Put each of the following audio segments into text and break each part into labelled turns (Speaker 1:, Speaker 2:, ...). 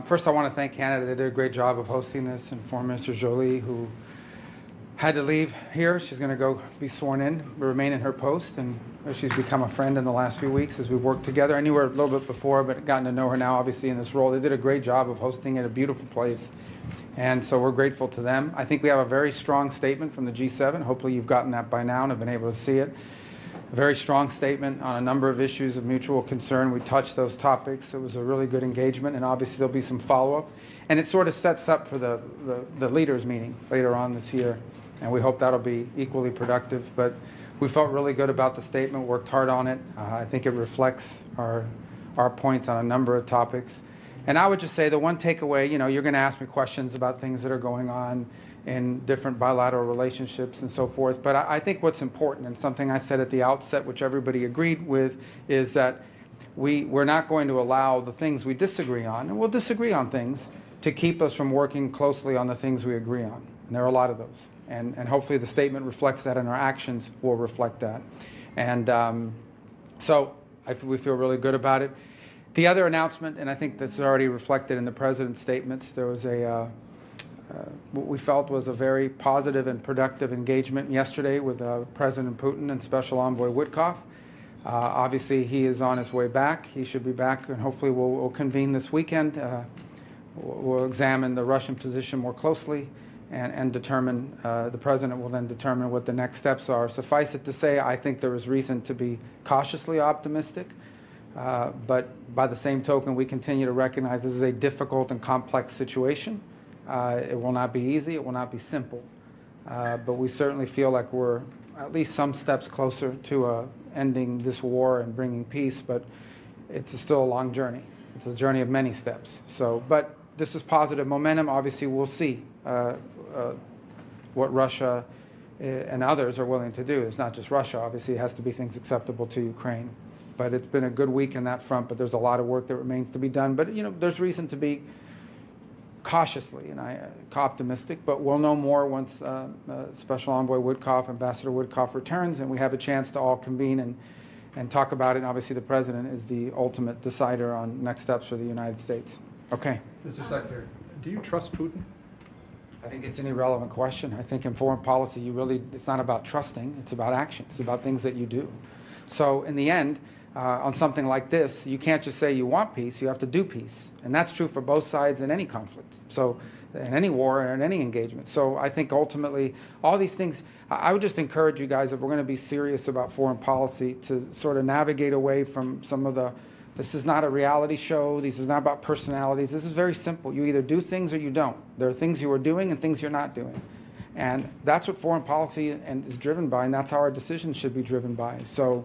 Speaker 1: First, I want to thank Canada. They did a great job of hosting this, and Foreign Minister Jolie, who had to leave here. She's going to go be sworn in, remain in her post, and she's become a friend in the last few weeks as we've worked together. I knew her a little bit before, but gotten to know her now, obviously, in this role. They did a great job of hosting it, a beautiful place, and so we're grateful to them. I think we have a very strong statement from the G7. Hopefully you've gotten that by now and have been able to see it. A very strong statement on a number of issues of mutual concern. We touched those topics. It was a really good engagement, and obviously there'll be some follow-up. And it sort of sets up for the leaders' meeting later on this year, and we hope that'll be equally productive. But we felt really good about the statement, worked hard on it. I think it reflects our points on a number of topics. And I would just say the one takeaway, you're going to ask me questions about things that are going on in different bilateral relationships and so forth. But I think what's important, and something I said at the outset, which everybody agreed with, is that we're not going to allow the things we disagree on, and we'll disagree on things, to keep us from working closely on the things we agree on. And there are a lot of those. And hopefully the statement reflects that, and our actions will reflect that. And so we feel really good about it. The other announcement, and I think that's already reflected in the President's statements, there was what we felt was a very positive and productive engagement yesterday with President Putin and Special Envoy Witkoff. Obviously, he is on his way back. He should be back, and hopefully we'll convene this weekend. We'll examine the Russian position more closely and determine, the President will then determine what the next steps are. Suffice it to say, I think there is reason to be cautiously optimistic. But by the same token, we continue to recognize this is a difficult and complex situation. It will not be easy. It will not be simple. But we certainly feel like we're at least some steps closer to ending this war and bringing peace. But it's still a long journey. It's a journey of many steps. But this is positive momentum. Obviously, we'll see what Russia and others are willing to do. It's not just Russia. Obviously, it has to be things acceptable to Ukraine. But it's been a good week in that front. But there's a lot of work that remains to be done. But there's reason to be cautiously and optimistic, but we'll know more once Special Envoy Witkoff, Ambassador Witkoff returns, and we have a chance to all convene and talk about it. And obviously, the President is the ultimate decider on next steps for the United States. Okay.
Speaker 2: Mr. Secretary, do you trust Putin?
Speaker 1: I think it's an irrelevant question. I think in foreign policy, it's not about trusting, it's about action. It's about things that you do. So in the end, on something like this, you can't just say you want peace, you have to do peace. And that's true for both sides in any conflict, so in any war and in any engagement. So I think ultimately, all these things, I would just encourage you guys, if we're going to be serious about foreign policy, to sort of navigate away from some of this is not a reality show, this is not about personalities, this is very simple. You either do things or you don't. There are things you are doing and things you're not doing. And that's what foreign policy is driven by, and that's how our decisions should be driven by. So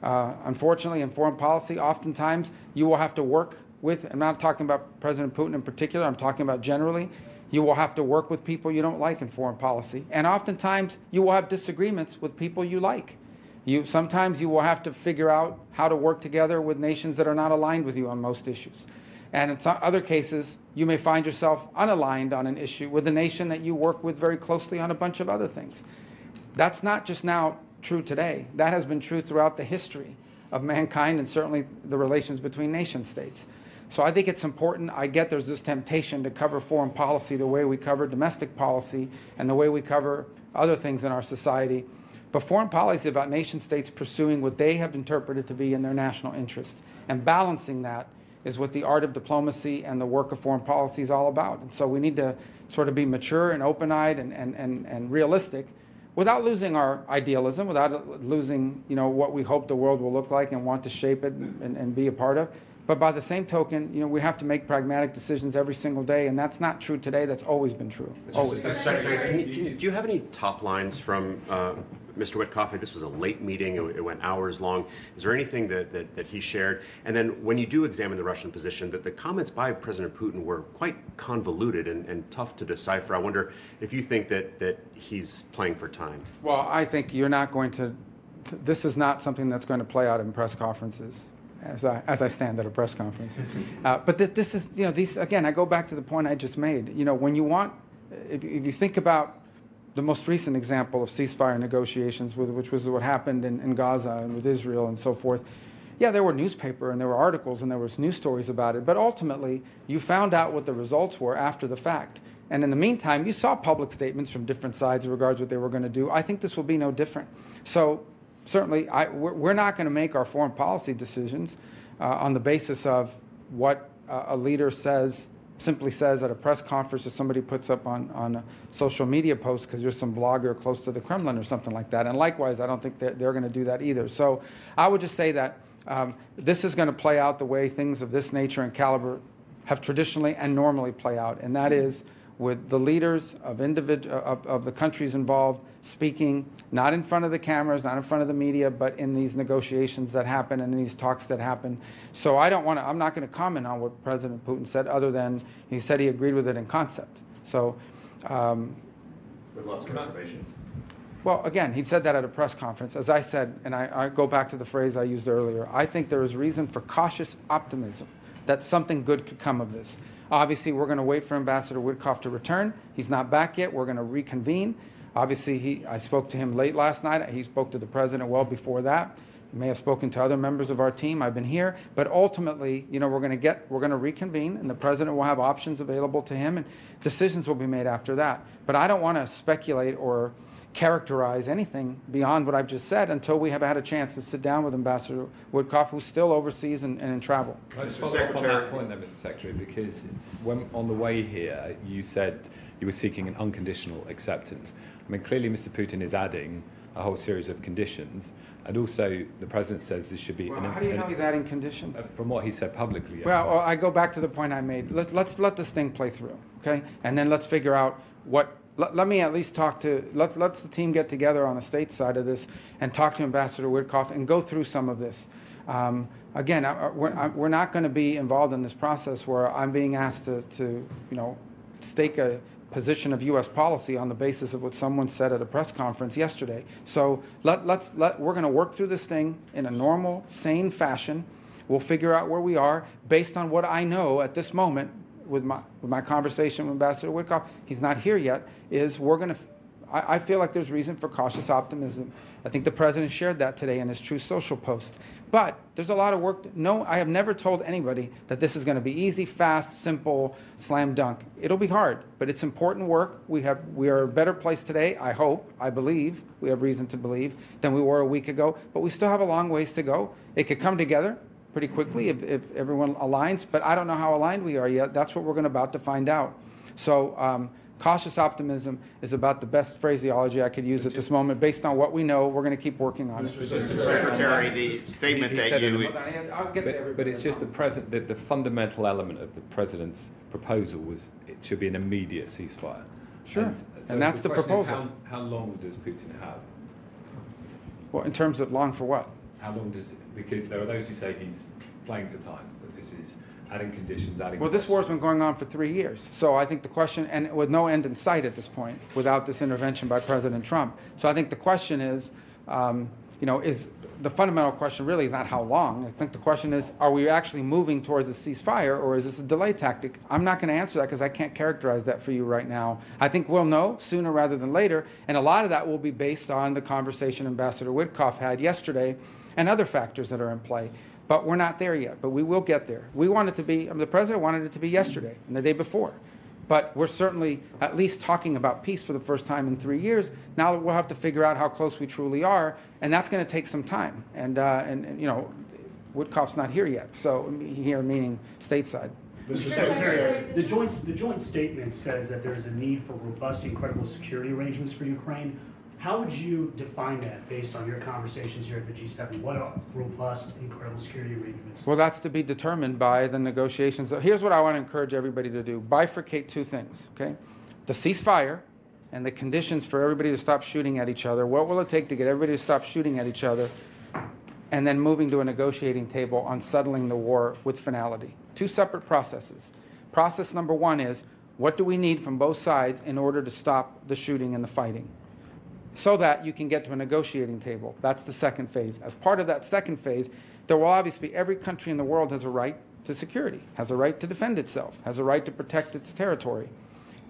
Speaker 1: unfortunately, in foreign policy, oftentimes you will have to work with, I'm not talking about President Putin in particular, I'm talking about generally, you will have to work with people you don't like in foreign policy. And oftentimes you will have disagreements with people you like. Sometimes you will have to figure out how to work together with nations that are not aligned with you on most issues. And in some other cases, you may find yourself unaligned on an issue with a nation that you work with very closely on a bunch of other things. That's not just now true today. That has been true throughout the history of mankind and certainly the relations between nation states. So I think it's important. I get there's this temptation to cover foreign policy the way we cover domestic policy and the way we cover other things in our society. But foreign policy is about nation states pursuing what they have interpreted to be in their national interest. And balancing that is what the art of diplomacy and the work of foreign policy is all about. And so we need to sort of be mature and open-eyed and realistic, without losing our idealism, without losing what we hope the world will look like and want to shape it and be a part of. But by the same token, we have to make pragmatic decisions every single day, and that's not true today. That's always been true. Always.
Speaker 3: Secretary, do you have any top lines from Mr. Witkoff? This was a late meeting. It went hours long. Is there anything that he shared? And then when you do examine the Russian position, that the comments by President Putin were quite convoluted and tough to decipher. I wonder if you think that he's playing for time.
Speaker 1: Well, I think you're not going to. This is not something that's going to play out in press conferences. As I stand at a press conference. But this is, these, again, I go back to the point I just made. When you want, if you think about the most recent example of ceasefire negotiations, which was what happened in Gaza and with Israel and so forth, yeah, there were newspaper and there were articles and there was news stories about it, but ultimately you found out what the results were after the fact. And in the meantime, you saw public statements from different sides in regards to what they were going to do. I think this will be no different. So certainly, we're not going to make our foreign policy decisions on the basis of what a leader simply says at a press conference or somebody puts up on a social media post because you're some blogger close to the Kremlin or something like that. And likewise, I don't think that they're going to do that either. So I would just say that this is going to play out the way things of this nature and caliber have traditionally and normally play out, and that is with the leaders of the countries involved speaking, not in front of the cameras, not in front of the media, but in these negotiations that happen and in these talks that happen. So I'm not going to comment on what President Putin said, other than he said he agreed with it in concept. So,
Speaker 3: with lots of reservations.
Speaker 1: well, again, he said that at a press conference. As I said, and I go back to the phrase I used earlier, I think there is reason for cautious optimism that something good could come of this. Obviously, we're going to wait for Ambassador Witkoff to return. He's not back yet. We're going to reconvene. Obviously, I spoke to him late last night. He spoke to the president well before that. He may have spoken to other members of our team. I've been here. But ultimately, we're going to reconvene, and the president will have options available to him, and decisions will be made after that. But I don't want to speculate or characterize anything beyond what I've just said until we have had a chance to sit down with Ambassador Witkoff, who's still overseas and in travel.
Speaker 4: Can I just follow up on that point then, Mr. Secretary, because when on the way here you said you were seeking an unconditional acceptance. I mean, clearly Mr. Putin is adding a whole series of conditions, and also the President says this should be...
Speaker 1: Well, how do you know he's adding conditions?
Speaker 4: From what he said publicly.
Speaker 1: Well, I go back to the point I made. Let's let this thing play through, okay? And then let's figure out what... Let me at least let's the team get together on the state side of this and talk to Ambassador Witkoff and go through some of this. Again, we're not going to be involved in this process where I'm being asked to stake a position of U.S. policy on the basis of what someone said at a press conference yesterday. So we're going to work through this thing in a normal, sane fashion. We'll figure out where we are based on what I know at this moment. With my conversation with Ambassador Witkoff, he's not here yet, I feel like there's reason for cautious optimism. I think the President shared that today in his True Social post. But there's a lot of work. No, I have never told anybody that this is going to be easy, fast, simple, slam dunk. It'll be hard, but it's important work. We are a better place today, I hope, I believe, we have reason to believe, than we were a week ago. But we still have a long ways to go. It could come together pretty quickly if everyone aligns, but I don't know how aligned we are yet. That's what we're about to find out. So cautious optimism is about the best phraseology I could use at this moment. Based on what we know, we're going to keep working on it.
Speaker 5: Mr. Secretary, the statement that you...
Speaker 1: I'll get to everybody.
Speaker 4: But it's just the fundamental element of the President's proposal was it should be an immediate ceasefire.
Speaker 1: Sure,
Speaker 4: So
Speaker 1: and that's the
Speaker 4: question is,
Speaker 1: proposal.
Speaker 4: how long does Putin have?
Speaker 1: Well, in terms of long for what?
Speaker 4: How long does because there are those who say he's playing for time, but this is adding conditions, adding...
Speaker 1: Well, this war's been going on for 3 years. So I think the question, and with no end in sight at this point, without this intervention by President Trump. So I think the question is, is the fundamental question really is not how long. I think the question is, are we actually moving towards a ceasefire, or is this a delay tactic? I'm not going to answer that because I can't characterize that for you right now. I think we'll know sooner rather than later, and a lot of that will be based on the conversation Ambassador Witkoff had yesterday and other factors that are in play. But we're not there yet, but we will get there. We want it to be, the President wanted it to be yesterday and the day before. But we're certainly at least talking about peace for the first time in 3 years. Now we'll have to figure out how close we truly are, and that's going to take some time. And Witkoff's not here yet, so here meaning stateside.
Speaker 6: Mr. Secretary, the joint statement says that there is a need for robust and credible security arrangements for Ukraine. How would you define that based on your conversations here at the G7? What are robust and credible security arrangements?
Speaker 1: Well, that's to be determined by the negotiations. Here's what I want to encourage everybody to do. Bifurcate two things, okay? The ceasefire and the conditions for everybody to stop shooting at each other. What will it take to get everybody to stop shooting at each other? And then moving to a negotiating table on settling the war with finality. Two separate processes. Process number one is, what do we need from both sides in order to stop the shooting and the fighting, so that you can get to a negotiating table? That's the second phase. As part of that second phase, there will obviously be every country in the world has a right to security, has a right to defend itself, has a right to protect its territory.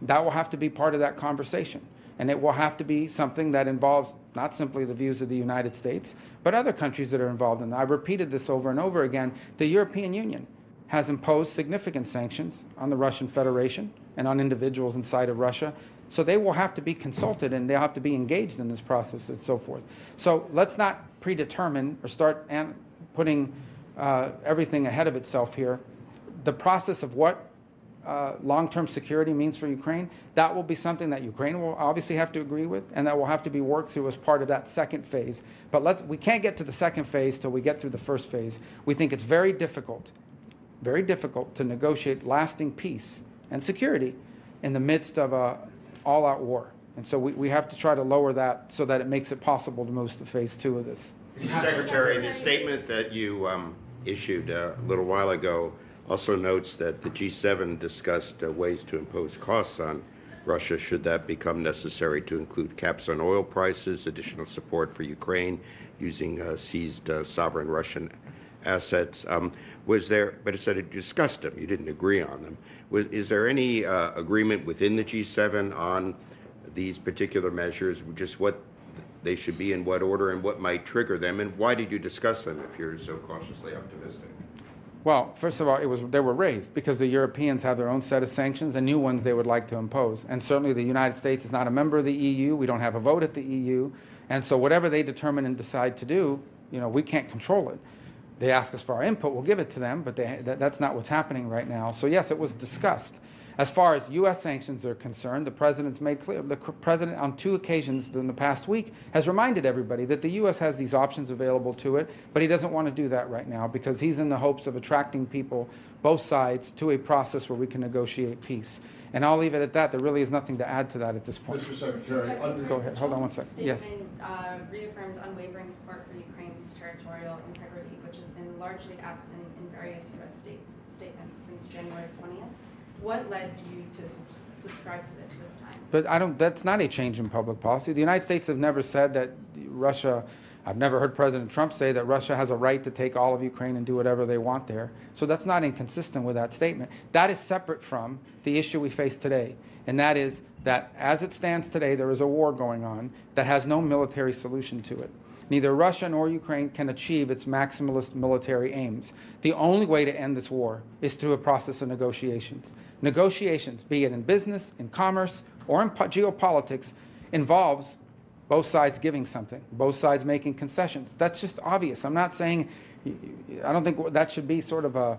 Speaker 1: That will have to be part of that conversation. And it will have to be something that involves not simply the views of the United States, but other countries that are involved in that. I've repeated this over and over again. The European Union has imposed significant sanctions on the Russian Federation and on individuals inside of Russia. So they will have to be consulted and they'll have to be engaged in this process and so forth. So let's not predetermine or start putting everything ahead of itself here. The process of what long-term security means for Ukraine, that will be something that Ukraine will obviously have to agree with, and that will have to be worked through as part of that second phase. But we can't get to the second phase till we get through the first phase. We think it's very difficult to negotiate lasting peace and security in the midst of a all-out war. And so we have to try to lower that so that it makes it possible to move to phase 2 of this.
Speaker 5: Mr. Secretary, the statement that you issued a little while ago also notes that the G7 discussed ways to impose costs on Russia should that become necessary, to include caps on oil prices, additional support for Ukraine using seized sovereign Russian assets. Was there, but it said it discussed them, you didn't agree on them. Is there any agreement within the G7 on these particular measures, just what they should be in what order and what might trigger them, and why did you discuss them if you're so cautiously optimistic?
Speaker 1: Well, first of all, they were raised because the Europeans have their own set of sanctions and new ones they would like to impose. And certainly the United States is not a member of the EU. We don't have a vote at the EU. And so whatever they determine and decide to do, we can't control it. They ask us for our input, we'll give it to them, but that's not what's happening right now. So yes, it was discussed. As far as U.S. sanctions are concerned, the President's made clear, the President on 2 occasions in the past week has reminded everybody that the U.S. has these options available to it, but he doesn't want to do that right now because he's in the hopes of attracting people, both sides, to a process where we can negotiate peace. And I'll leave it at that. There really is nothing to add to that at this point.
Speaker 2: Mr. Secretary,
Speaker 1: Go ahead. Hold on one second. Yes.
Speaker 7: Reaffirmed unwavering support for Ukraine's territorial integrity, which has been largely absent in various U.S. statements since January 20th. What led you to subscribe to this time?
Speaker 1: But that's not a change in public policy. The United States have never said that Russia, I've never heard President Trump say that Russia has a right to take all of Ukraine and do whatever they want there. So that's not inconsistent with that statement. That is separate from the issue we face today. And that is that as it stands today, there is a war going on that has no military solution to it. Neither Russia nor Ukraine can achieve its maximalist military aims. The only way to end this war is through a process of negotiations. Negotiations, be it in business, in commerce, or in geopolitics, involves both sides giving something, both sides making concessions. That's just obvious. I'm not saying, I don't think that should be sort of a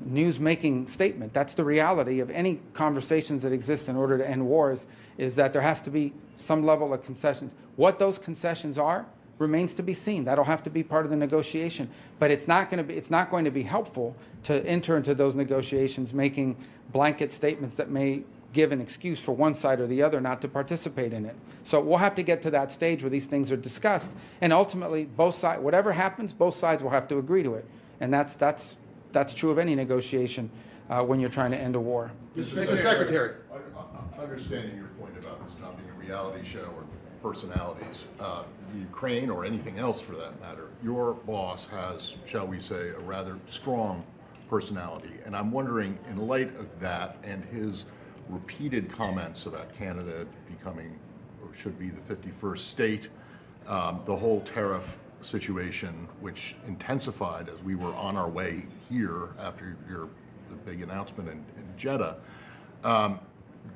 Speaker 1: news-making statement. That's the reality of any conversations that exist in order to end wars, is that there has to be some level of concessions. What those concessions are remains to be seen. That'll have to be part of the negotiation. But it's not going to be helpful to enter into those negotiations making blanket statements that may give an excuse for one side or the other not to participate in it. So we'll have to get to that stage where these things are discussed, and ultimately both sides, whatever happens, both sides will have to agree to it. And that's true of any negotiation when you're trying to end a war.
Speaker 2: Mr. Secretary, understanding your point about this not being a reality show or personalities, Ukraine or anything else for that matter, your boss has, shall we say, a rather strong personality. And I'm wondering, in light of that and his repeated comments about Canada becoming, or should be, the 51st state, the whole tariff situation, which intensified as we were on our way here after the big announcement in Jeddah,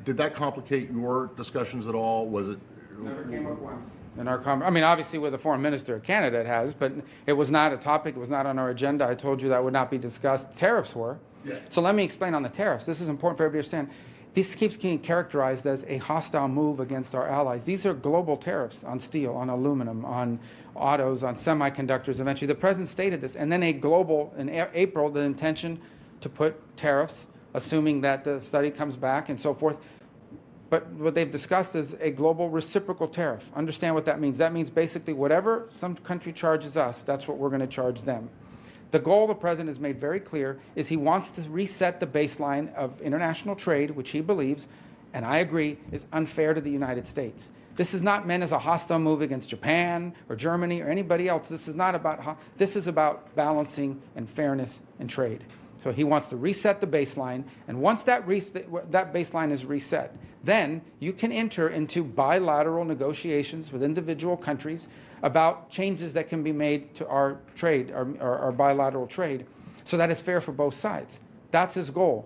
Speaker 2: did that complicate your discussions at all? Was it?
Speaker 1: Never came up once in our I mean, obviously with the foreign minister of Canada it has, but it was not a topic. It was not on our agenda. I told you that would not be discussed. Tariffs were.
Speaker 2: Yeah.
Speaker 1: So let me explain on the tariffs. This is important for everybody to understand. This keeps being characterized as a hostile move against our allies. These are global tariffs on steel, on aluminum, on autos, on semiconductors. Eventually, the president stated this, and then a global, in April, the intention to put tariffs, assuming that the study comes back and so forth. But what they've discussed is a global reciprocal tariff. Understand what that means. That means basically whatever some country charges us, that's what we're going to charge them. The goal the president has made very clear is he wants to reset the baseline of international trade, which he believes, and I agree, is unfair to the United States. This is not meant as a hostile move against Japan or Germany or anybody else. This is not about, this is about balancing and fairness in trade. So he wants to reset the baseline, and once that baseline is reset, then you can enter into bilateral negotiations with individual countries about changes that can be made to our trade, our bilateral trade, so that it's fair for both sides. That's his goal.